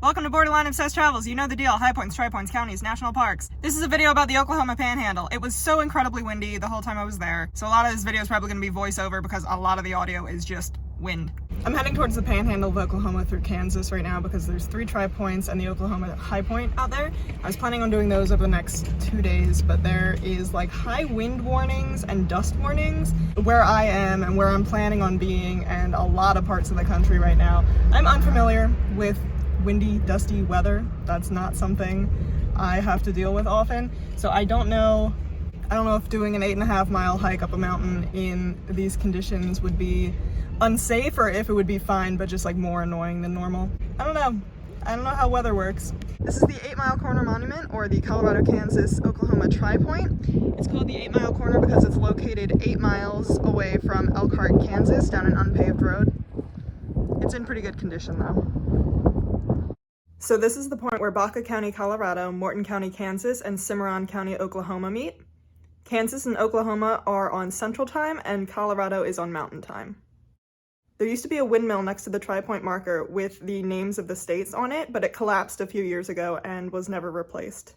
Welcome to Borderline Obsessed Travels. You know the deal. High points, tri points, counties, national parks. This is a video about the Oklahoma Panhandle. It was so incredibly windy the whole time I was there. So a lot of this video is probably going to be voiceover because a lot of the audio is just wind. I'm heading towards the Panhandle of Oklahoma through Kansas right now because there's 3 tri points and the Oklahoma high point out there. I was planning on doing those over the next 2 days, but there is like high wind warnings and dust warnings where I am and where I'm planning on being, and a lot of parts of the country right now. I'm unfamiliar with windy, dusty weather. That's not something I have to deal with often. So I don't know if doing an 8.5 mile hike up a mountain in these conditions would be unsafe or if it would be fine, but just like more annoying than normal. I don't know how weather works. This is the 8 Mile Corner Monument, or the Colorado, Kansas, Oklahoma Tri-Point. It's called the 8 Mile Corner because it's located 8 miles away from Elkhart, Kansas, down an unpaved road. It's in pretty good condition though. So this is the point where Baca County, Colorado, Morton County, Kansas, and Cimarron County, Oklahoma meet. Kansas and Oklahoma are on Central Time, and Colorado is on Mountain Time. There used to be a windmill next to the tri-point marker with the names of the states on it, but it collapsed a few years ago and was never replaced.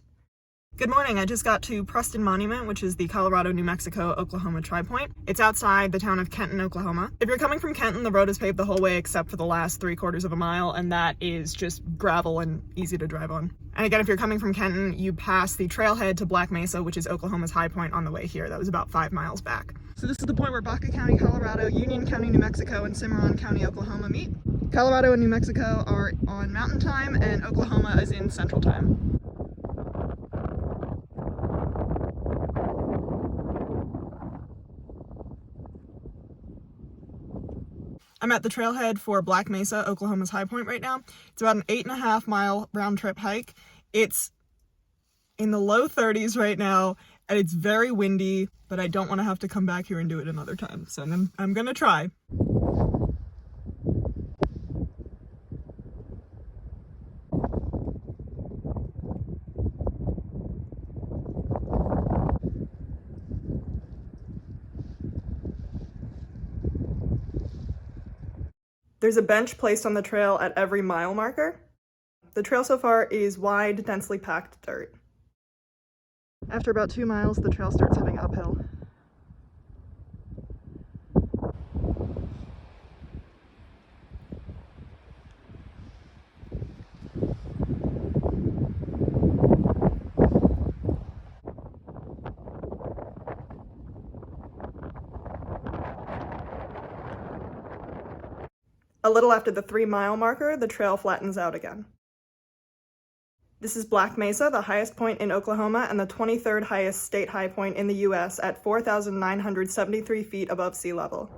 Good morning, I just got to Preston Monument, which is the Colorado, New Mexico, Oklahoma tri-point. It's outside the town of Kenton, Oklahoma. If you're coming from Kenton, the road is paved the whole way except for the last 3/4 of a mile, and that is just gravel and easy to drive on. And again, if you're coming from Kenton, you pass the trailhead to Black Mesa, which is Oklahoma's high point on the way here. That was about 5 miles back. So this is the point where Baca County, Colorado, Union County, New Mexico, and Cimarron County, Oklahoma meet. Colorado and New Mexico are on Mountain Time, and Oklahoma is in Central Time. I'm at the trailhead for Black Mesa, Oklahoma's high point right now. It's about an 8.5 mile round trip hike. It's in the low 30s right now, and it's very windy, but I don't want to have to come back here and do it another time. So I'm gonna try. There's a bench placed on the trail at every mile marker. The trail so far is wide, densely packed dirt. After about 2 miles, the trail starts heading uphill. A little after the 3 mile marker, the trail flattens out again. This is Black Mesa, the highest point in Oklahoma and the 23rd highest state high point in the US at 4,973 feet above sea level.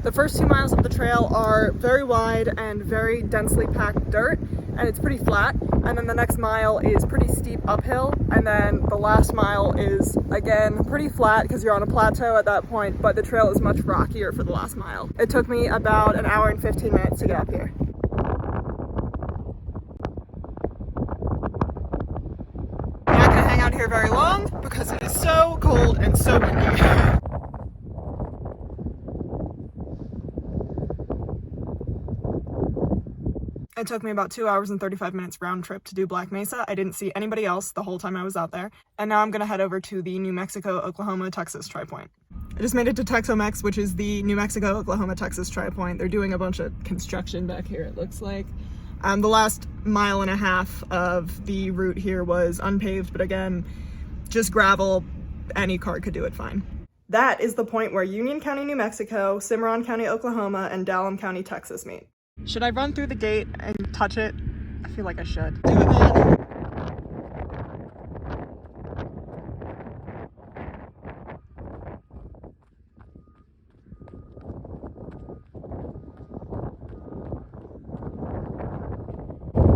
The first 2 miles of the trail are very wide and very densely packed dirt, and it's pretty flat. And then the next mile is pretty steep uphill, and then the last mile is, again, pretty flat because you're on a plateau at that point, but the trail is much rockier for the last mile. It took me about an hour and 15 minutes to get up here. I'm not gonna hang out here very long because it is so cold and so windy. It took me about 2 hours and 35 minutes round trip to do Black Mesa. I didn't see anybody else the whole time I was out there. And now I'm gonna head over to the New Mexico, Oklahoma, Texas tri-point. I just made it to Texhomex, which is the New Mexico, Oklahoma, Texas tri-point. They're doing a bunch of construction back here, it looks like. The last 1.5 miles of the route here was unpaved, but again, just gravel. Any car could do it fine. That is the point where Union County, New Mexico, Cimarron County, Oklahoma, and Dallam County, Texas meet. Should I run through the gate and touch it? I feel like I should. Do it, man.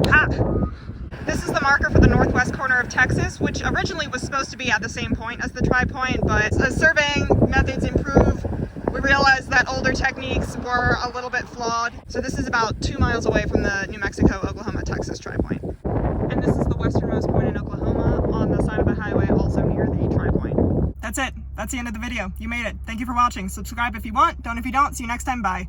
Ha! This is the marker for the northwest corner of Texas, which originally was supposed to be at the same point as the tri-point, but as surveying methods improve, we realized that older techniques were a little bit flawed. So this is about 2 miles away from the New Mexico, Oklahoma, Texas tri-point. And this is the westernmost point in Oklahoma on the side of the highway, also near the tri-point. that's it. That's the end of the video. You made it. Thank you for watching. Subscribe if you want. Don't if you don't. See you next time. Bye.